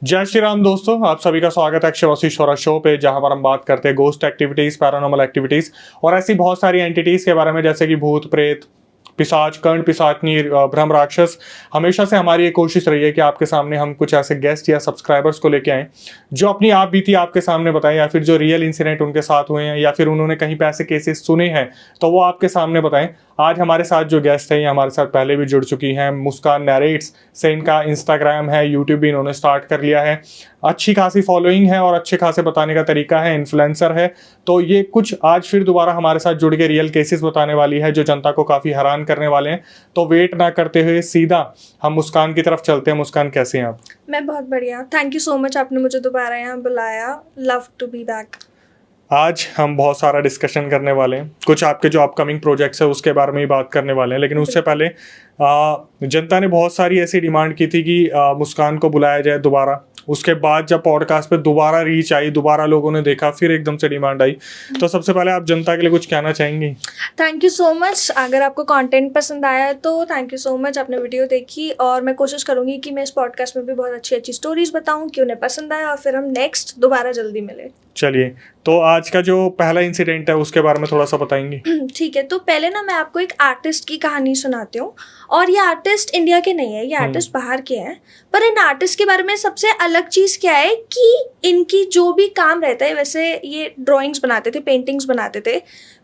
जय श्री राम दोस्तों, आप सभी का स्वागत है अक्षय वशिष्ठ और शो पे, जहां पर हम बात करते हैं गोस्ट एक्टिविटीज, पैरानॉर्मल एक्टिविटीज और ऐसी बहुत सारी एंटिटीज के बारे में, जैसे कि भूत प्रेत, पिशाच, कर्ण पिशाचनी, ब्रह्म राक्षस। हमेशा से हमारी ये कोशिश रही है कि आपके सामने हम कुछ ऐसे गेस्ट या सब्सक्राइबर्स को लेके आएं जो अपनी आप बीती आपके सामने बताएं, या फिर जो रियल इंसिडेंट उनके साथ हुए हैं, या फिर उन्होंने कहीं पे ऐसे केसेस सुने हैं तो वो आपके सामने बताएं। आज हमारे साथ जो गेस्ट है, ये हमारे साथ पहले भी जुड़ चुकी हैं। मुस्कान नरेट्स से इनका इंस्टाग्राम है, यूट्यूब भी इन्होंने स्टार्ट कर लिया है, अच्छी खासी फॉलोइंग है और अच्छे खासे बताने का तरीका है, इन्फ्लुएंसर है। तो ये कुछ आज फिर दोबारा हमारे साथ जुड़ के रियल केसेस बताने वाली है जो जनता को काफ़ी हैरान करने वाले हैं। तो वेट ना करते हुए सीधा हम मुस्कान की तरफ चलते हैं। मुस्कान, कैसे हैं आप? मैं बहुत बढ़िया, थैंक यू सो मच, आपने मुझे दोबारा यहाँ बुलाया। Love to be back. आज हम बहुत सारा डिस्कशन करने वाले हैं, कुछ आपके जो अपकमिंग प्रोजेक्ट्स है उसके बारे में ही बात करने वाले हैं। लेकिन उससे पहले जनता ने बहुत सारी ऐसी डिमांड की थी कि मुस्कान को बुलाया जाए दोबारा। उसके बाद जब पॉडकास्ट पे दोबारा रीच आई, दोबारा लोगों ने देखा, फिर एकदम से डिमांड आई। तो सबसे पहले आप जनता के लिए कुछ कहना चाहेंगी? Thank you so much. अगर आपको कंटेंट पसंद आया है तो थैंक यू सो मच, आपने वीडियो देखी, और मैं कोशिश करूंगी कि मैं इस पॉडकास्ट में भी बहुत अच्छी अच्छी स्टोरीज बताऊं कि उन्हें पसंद आए और फिर हम नेक्स्ट दोबारा जल्दी मिले। चलिए, तो आज का जो पहला इंसिडेंट है उसके बारे में थोड़ा सा बताएंगी? ठीक है, तो पहले ना मैं आपको एक आर्टिस्ट की कहानी सुनाती हूँ। और ये आर्टिस्ट इंडिया के नहीं है, ये आर्टिस्ट बाहर के हैं। पर इन आर्टिस्ट के बारे में सबसे अलग चीज़ क्या है कि इनकी जो भी काम रहता है, वैसे ये ड्राइंग्स बनाते थे, पेंटिंग्स बनाते थे,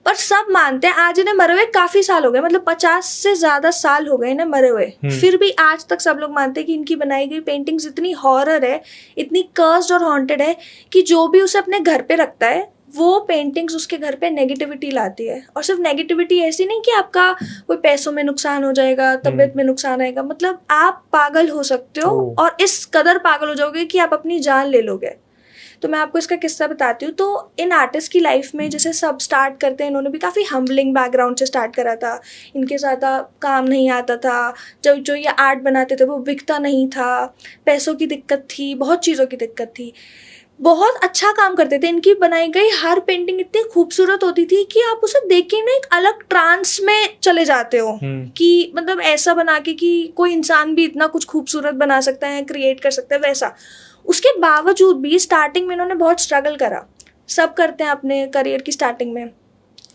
पर सब मानते हैं आज इन्हें मरे हुए काफ़ी साल हो गए, मतलब 50 से ज़्यादा साल हो गए इन्हें मरे हुए। फिर भी आज तक सब लोग मानते हैं कि इनकी बनाई गई पेंटिंग्स इतनी हॉरर है, इतनी कर्स्ड और हॉन्टेड है कि जो भी उसे अपने घर पे रखता है वो पेंटिंग्स उसके घर पे नेगेटिविटी लाती है। और सिर्फ नेगेटिविटी ऐसी नहीं कि आपका कोई पैसों में नुकसान हो जाएगा, तबीयत में नुकसान आएगा, मतलब आप पागल हो सकते हो और इस कदर पागल हो जाओगे कि आप अपनी जान ले लोगे। तो मैं आपको इसका किस्सा बताती हूँ। तो इन आर्टिस्ट की लाइफ में जैसे सब स्टार्ट करते हैं, इन्होंने भी काफ़ी हम्बलिंग बैकग्राउंड से स्टार्ट करा था। इनके ज़्यादा काम नहीं आता था, जो ये आर्ट बनाते थे वो बिकता नहीं था, पैसों की दिक्कत थी, बहुत चीज़ों की दिक्कत थी। बहुत अच्छा काम करते थे। इनकी बनाई गई हर पेंटिंग इतनी खूबसूरत होती थी कि आप उसे देख के ना एक अलग ट्रांस में चले जाते हो कि मतलब ऐसा बना के कि कोई इंसान भी इतना कुछ खूबसूरत बना सकता है, क्रिएट कर सकता है, वैसा। उसके बावजूद भी स्टार्टिंग में इन्होंने बहुत स्ट्रगल करा। सब करते हैं अपने करियर की स्टार्टिंग में,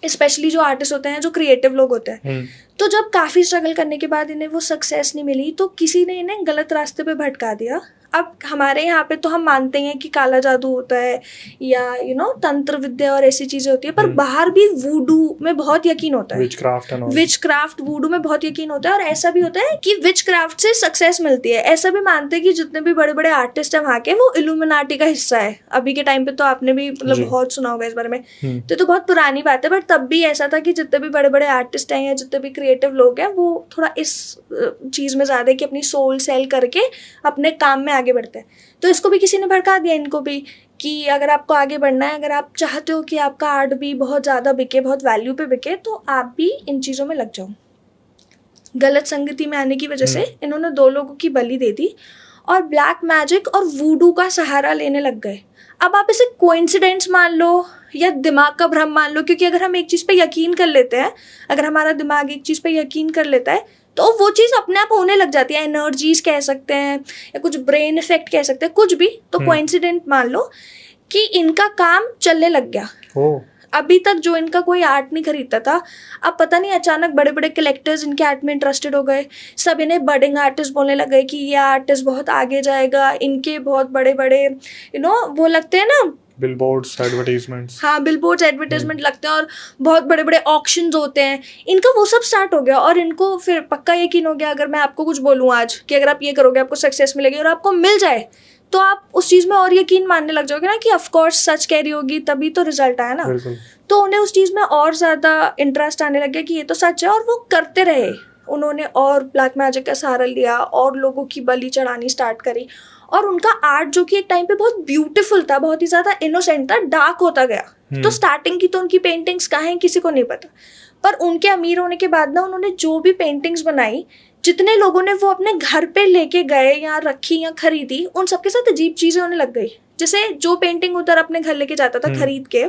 स्पेशली जो आर्टिस्ट होते हैं, जो क्रिएटिव लोग होते हैं। तो जब काफ़ी स्ट्रगल करने के बाद इन्हें वो सक्सेस नहीं मिली तो किसी ने इन्हें गलत रास्ते पे भटका दिया। अब हमारे यहाँ पे तो हम मानते हैं कि काला जादू होता है या तंत्र विद्या और ऐसी चीज़ें होती है, पर बाहर भी वूडू में बहुत यकीन होता है, विच क्राफ्ट वूडू में बहुत यकीन होता है। और ऐसा भी होता है कि विच क्राफ्ट से सक्सेस मिलती है। ऐसा भी मानते हैं कि जितने भी बड़े बड़े आर्टिस्ट हैं वहाँ के, वो इल्यूमिनाटी का हिस्सा है। अभी के टाइम पे तो आपने भी मतलब बहुत सुना होगा इस बारे में। तो बहुत पुरानी बात है, बट तब भी ऐसा था कि जितने भी बड़े बड़े आर्टिस्ट हैं या जितने भी क्रिएटिव लोग हैं, वो थोड़ा इस चीज़ में ज़्यादा है कि अपनी सोल सेल करके अपने काम में आगे बढ़ते हैं। तो इसको भी किसी ने भड़का दिया, इनको भी, कि अगर आपको आगे बढ़ना है, अगर आप चाहते हो कि आपका आर्ट भी बहुत ज़्यादा बिके, बहुत वैल्यू पे बिके, तो आप भी इन चीज़ों में लग जाओ। गलत संगति में आने की वजह से इन्होंने 2 लोगों की बलि दे दी और ब्लैक मैजिक और वूडू का सहारा लेने लग गए। अब आप इसे कोइंसिडेंस मान लो या दिमाग का भ्रम मान लो, क्योंकि अगर हम एक चीज़ पे यकीन कर लेते हैं, अगर हमारा दिमाग एक चीज़ पे यकीन कर लेता है तो वो चीज़ अपने आप होने लग जाती है। एनर्जीज कह सकते हैं या कुछ ब्रेन इफेक्ट कह सकते हैं, कुछ भी। तो कोइंसिडेंट मान लो कि इनका काम चलने लग गया। अभी तक जो इनका कोई आर्ट नहीं खरीदता था, अब पता नहीं अचानक बड़े बड़े कलेक्टर्स इनके आर्ट में इंटरेस्टेड हो गए। सब इन्हें बडिंग आर्टिस्ट बोलने लग गए कि ये आर्टिस्ट बहुत आगे जाएगा। इनके बहुत बड़े बड़े वो लगते हैं ना, बिलबोर्ड्स, एडवर्टाइजमेंट्स। हाँ, बिलबोर्ड्स, एडवर्टाइजमेंट लगते हैं और बहुत बड़े बड़े ऑक्शंस होते हैं। इनका वो सब स्टार्ट हो गया और इनको फिर पक्का यकीन हो गया, अगर मैं आपको कुछ बोलूँ आज कि अगर आप ये करोगे आपको सक्सेस मिलेगी, और आपको मिल जाए तो आप उस चीज़ में और यकीन मानने लग जाओगे ना कि ऑफ कोर्स सच कह रही होगी, तभी तो रिजल्ट आया ना। तो उन्हें उस चीज़ में और ज़्यादा इंटरेस्ट आने लग गया कि ये तो सच है, और वो करते रहे। उन्होंने और ब्लैक मैजिक का सहारा लिया और लोगों की बलि चढ़ानी स्टार्ट करी। और उनका आर्ट जो कि एक टाइम पे बहुत ब्यूटीफुल था, बहुत ही ज़्यादा इनोसेंट था, डार्क होता गया। तो स्टार्टिंग की तो उनकी पेंटिंग्स कहाँ हैं किसी को नहीं पता, पर उनके अमीर होने के बाद ना उन्होंने जो भी पेंटिंग्स बनाई, जितने लोगों ने वो अपने घर पे लेके गए या रखी या खरीदी, उन सबके साथ अजीब चीज़ें होने लग गई। जैसे जो पेंटिंग उधर अपने घर लेके जाता था खरीद के,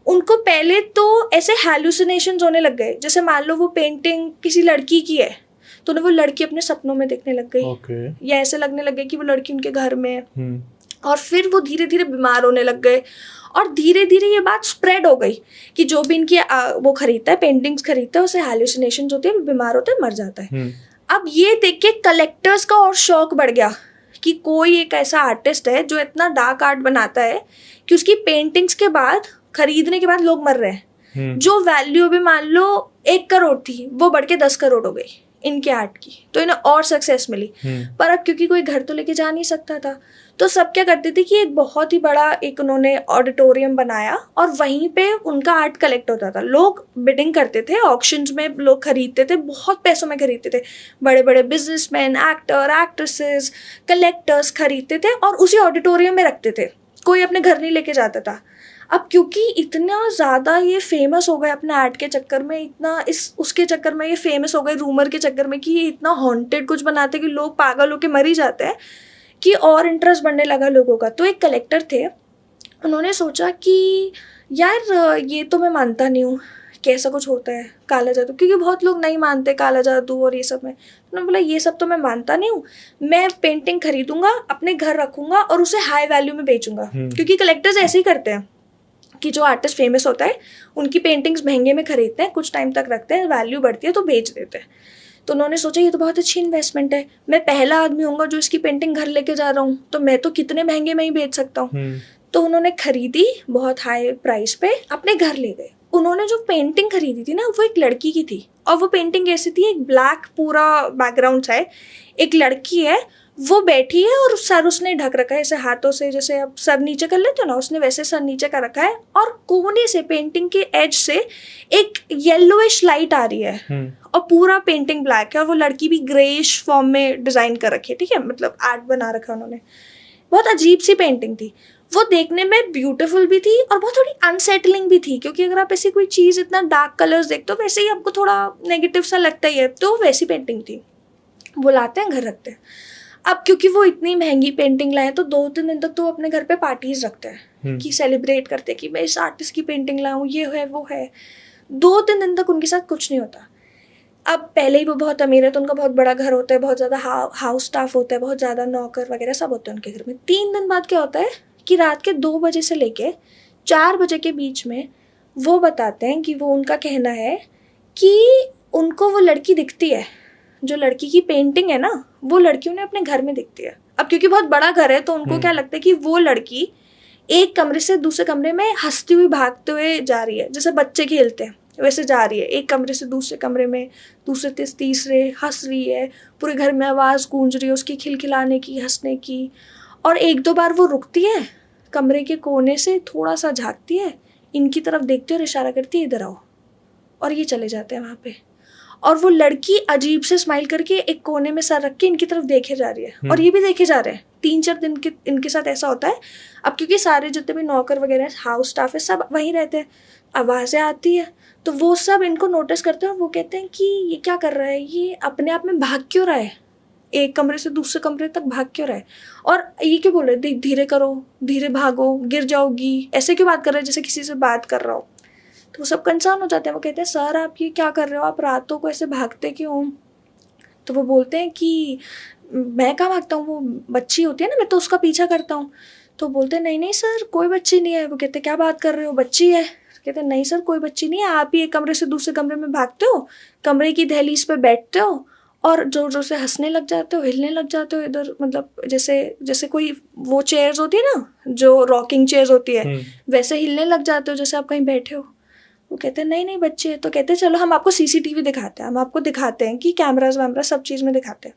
उनको पहले तो ऐसे हैलुसिनेशंस होने लग गए। जैसे मान लो वो पेंटिंग किसी लड़की की है तो उन्हें वो लड़की अपने सपनों में देखने लग गई, ओके, या ऐसे लगने लग गई कि वो लड़की उनके घर में है। हम्म, और फिर वो धीरे धीरे बीमार होने लग गए, और धीरे धीरे ये बात स्प्रेड हो गई कि जो भी इनकी वो खरीदता है, पेंटिंग्स खरीदता है, उसे हैलुसिनेशन होती है, बीमार होता है, मर जाता है। अब ये देख के कलेक्टर्स का और शौक बढ़ गया कि कोई एक ऐसा आर्टिस्ट है जो इतना डार्क आर्ट बनाता है कि उसकी पेंटिंग्स के बाद, खरीदने के बाद लोग मर रहे हैं। जो वैल्यू भी मान लो 1 करोड़ थी, वो बढ़ के 10 करोड़ हो गई इनके आर्ट की, तो इन्हें और सक्सेस मिली। पर अब क्योंकि कोई घर तो लेके जा नहीं सकता था, तो सब क्या करते थे कि एक बहुत ही बड़ा एक उन्होंने ऑडिटोरियम बनाया, और वहीं पे उनका आर्ट कलेक्ट होता था। लोग बिडिंग करते थे, ऑक्शंस में लोग खरीदते थे, बहुत पैसों में खरीदते थे। बड़े बड़े बिजनेसमैन, एक्टर, एक्ट्रेसेस, कलेक्टर्स खरीदते थे और उसी ऑडिटोरियम में रखते थे, कोई अपने घर नहीं लेके जाता था। अब क्योंकि इतना ज़्यादा ये फेमस हो गए अपने आर्ट के चक्कर में, इतना उसके चक्कर में ये फेमस हो गए, रूमर के चक्कर में, कि ये इतना हॉन्टेड कुछ बनाते कि लोग पागल होके मर ही जाते हैं, कि और इंटरेस्ट बढ़ने लगा लोगों का। तो एक कलेक्टर थे, उन्होंने सोचा कि यार ये तो मैं मानता नहीं हूँ कि ऐसा कुछ होता है काला जादू, क्योंकि बहुत लोग नहीं मानते काला जादू और ये सब में। उन्होंने बोला ये सब तो मैं मानता नहीं हूँ, मैं पेंटिंग खरीदूंगा, अपने घर रखूंगा और उसे हाई वैल्यू में बेचूंगा। क्योंकि कलेक्टर्स ऐसे ही करते हैं कि जो आर्टिस्ट फेमस होता है उनकी पेंटिंग्स महंगे में खरीदते हैं, कुछ टाइम तक रखते हैं, वैल्यू बढ़ती है तो बेच देते हैं। तो उन्होंने सोचा ये तो बहुत अच्छी इन्वेस्टमेंट है, मैं पहला आदमी होऊंगा जो इसकी पेंटिंग घर लेके जा रहा हूँ, तो मैं तो कितने महंगे में ही बेच सकता हूँ। तो उन्होंने खरीदी बहुत हाई प्राइस पे, अपने घर ले गए। उन्होंने जो पेंटिंग खरीदी थी ना, वो एक लड़की की थी, और वो पेंटिंग ऐसी थी, एक ब्लैक पूरा बैकग्राउंड है, एक लड़की है, वो बैठी है और सर उसने ढक रखा है ऐसे हाथों से, जैसे अब सर नीचे कर लेते हो ना, उसने वैसे सर नीचे कर रखा है, और कोने से पेंटिंग के एज से एक येलोइश लाइट आ रही है, और पूरा पेंटिंग ब्लैक है, और वो लड़की भी ग्रेइश फॉर्म में डिजाइन कर रखी है, ठीक है, मतलब आर्ट बना रखा है उन्होंने। बहुत अजीब सी पेंटिंग थी वो, देखने में ब्यूटीफुल भी थी और बहुत थोड़ी अनसेटलिंग भी थी, क्योंकि अगर आप ऐसी कोई चीज़ इतना डार्क कलर्स देखते हो वैसे ही आपको थोड़ा नेगेटिव सा लगता ही है, तो वैसी पेंटिंग थी। वो लाते हैं, घर रखते हैं। अब क्योंकि वो इतनी महंगी पेंटिंग लाए, तो 2-3 दिन तक तो अपने घर पे पार्टीज रखते हैं कि सेलिब्रेट करते हैं कि मैं इस आर्टिस्ट की पेंटिंग लाऊं, ये है वो है। 2-3 दिन तक उनके साथ कुछ नहीं होता। अब पहले ही वो बहुत अमीर है, तो उनका बहुत बड़ा घर होता है, बहुत ज़्यादा हाउस स्टाफ होता है, बहुत ज़्यादा नौकर वगैरह सब होते हैं उनके घर में। 3 दिन बाद क्या होता है कि रात के 2 बजे से लेके 4 बजे के बीच में वो बताते हैं कि वो, उनका कहना है कि उनको वो लड़की दिखती है, जो लड़की की पेंटिंग है ना, वो लड़की उन्हें अपने घर में दिखती है। अब क्योंकि बहुत बड़ा घर है, तो उनको क्या लगता है कि वो लड़की एक कमरे से दूसरे कमरे में हंसती हुई भागते हुए जा रही है, जैसे बच्चे खेलते हैं वैसे जा रही है, एक कमरे से दूसरे कमरे में, दूसरे से तीसरे, हंस रही है, पूरे घर में आवाज़ गूंज रही है उसकी खिलखिलाने की, हंसने की। और 1-2 बार वो रुकती है, कमरे के कोने से थोड़ा सा झाँकती है, इनकी तरफ देखती है और इशारा करती है इधर आओ, और ये चले जाते हैं वहाँ पे। और वो लड़की अजीब से स्माइल करके एक कोने में सर रख के इनकी तरफ देखे जा रही है, और ये भी देखे जा रहे हैं। 3-4 दिन के इनके साथ ऐसा होता है। अब क्योंकि सारे जितने भी नौकर वगैरह हाउस स्टाफ है सब वहीं रहते हैं, आवाज़ें आती है, तो वो सब इनको नोटिस करते हैं। वो कहते हैं कि ये क्या कर रहा है, ये अपने आप में भाग क्यों रहा है, एक कमरे से दूसरे कमरे तक भाग क्यों रहा है, और ये क्यों बोल रहे धीरे करो, धीरे भागो, गिर जाओगी, ऐसे क्यों बात कर रहे हैं जैसे किसी से बात कर रहा हो। तो वो सब कंसर्न हो जाते हैं। वो कहते हैं सर आप ये क्या कर रहे हो, आप रातों को ऐसे भागते क्यों। तो वो बोलते हैं कि मैं कहाँ भागता हूँ, वो बच्ची होती है ना, मैं तो उसका पीछा करता हूँ। तो बोलते हैं नहीं नहीं सर कोई बच्ची नहीं है। वो कहते हैं क्या बात कर रहे हो, बच्ची है। कहते हैं नहीं सर कोई बच्ची नहीं है, आप ही एक कमरे से दूसरे कमरे में भागते हो, कमरे की दहलीज पे बैठते हो और जोर जोर से हंसने लग जाते हो, हिलने लग जाते हो इधर, मतलब जैसे कोई वो चेयर्स होती है ना जो रॉकिंग चेयर्स होती है, वैसे हिलने लग जाते हो जैसे आप कहीं बैठे हो। वो कहते हैं नहीं नहीं बच्चे है। तो कहते हैं चलो हम आपको CCTV दिखाते हैं, हम आपको दिखाते हैं कि कैमराज वैमरा सब चीज़ में दिखाते हैं।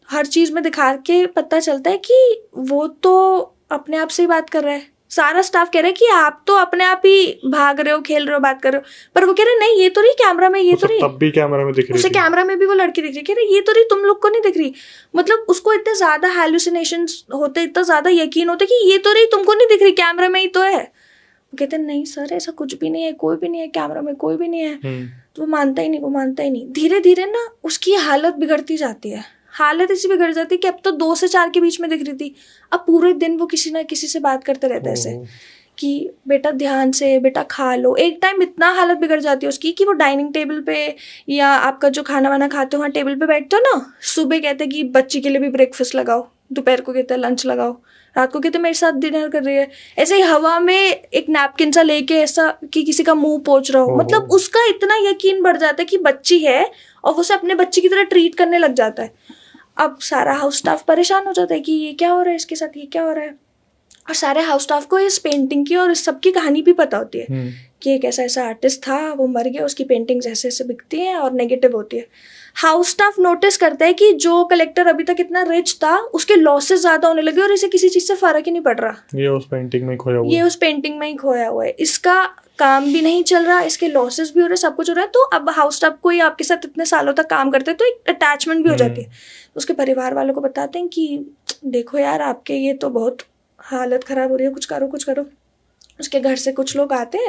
हर चीज़ में दिखा के पता चलता है कि वो तो अपने आप से ही बात कर रहा है। सारा स्टाफ कह रहा है कि आप तो अपने आप ही भाग रहे हो, खेल रहे हो, बात कर रहे हो, पर वो कह रहे नहीं ये तो नहीं कैमरा में, ये तो नहीं। तब भी कैमरा में दिख रही उसे कैमरा में भी वो लड़की दिख रही, कह रही ये तो नहीं, तुम लोग को नहीं दिख रही। मतलब उसको इतने ज्यादा हैलुसिनेशंस होते, इतना ज्यादा यकीन होता कि ये तो नहीं, तुमको नहीं दिख रही, कैमरा में ही तो है। वो कहते हैं नहीं सर ऐसा कुछ भी नहीं है, कोई भी नहीं है, कैमरा में कोई भी नहीं है। तो वो मानता ही नहीं। धीरे धीरे ना उसकी हालत बिगड़ती जाती है, हालत ऐसी बिगड़ जाती है कि अब तो 2 से 4 के बीच में दिख रही थी, अब पूरे दिन वो किसी ना किसी से बात करते रहता है ऐसे कि बेटा ध्यान से, बेटा खा लो। एक टाइम इतना हालत बिगड़ जाती है उसकी कि वो डाइनिंग टेबल पे या आपका जो खाना वाना खाते हो वहाँ टेबल पे बैठते हो ना, सुबह कहते हैं कि बच्ची के लिए भी ब्रेकफास्ट लगाओ, दोपहर को कहते हैं लंच लगाओ, रात को कहते मेरे साथ डिनर कर रही है। ऐसे ही हवा में एक नैपकिन सा लेके ऐसा कि किसी का मुंह पोंछ रहा हो। मतलब उसका इतना यकीन बढ़ जाता है कि बच्ची है और वो उसे अपने बच्चे की तरह ट्रीट करने लग जाता है। अब सारा हाउस स्टाफ परेशान हो जाता है कि ये क्या हो रहा है इसके साथ, ये क्या हो रहा है। और सारे हाउस स्टाफ को इस पेंटिंग की और इस सब की कहानी भी पता होती है कि एक ऐसा ऐसा आर्टिस्ट था, वो मर गया, उसकी पेंटिंग्स ऐसे ऐसे बिकती हैं और नेगेटिव होती है। हाउस स्टाफ नोटिस करता है कि जो कलेक्टर अभी तक इतना रिच था उसके लॉसेस ज्यादा होने लगे और इसे किसी चीज से फर्क ही नहीं पड़ रहा। ये उस पेंटिंग में खोया हुआ है, इसका काम भी नहीं चल रहा, इसके लॉसेस भी हो रहे, सब कुछ हो रहा है। तो अब हाउस स्टाफ कोई आपके साथ इतने सालों तक काम करते हैं तो एक अटैचमेंट भी हो जाती है। उसके परिवार वालों को बताते हैं कि देखो यार, आपके ये तो बहुत हालत खराब हो रही है, कुछ करो कुछ करो। उसके घर से कुछ लोग आते हैं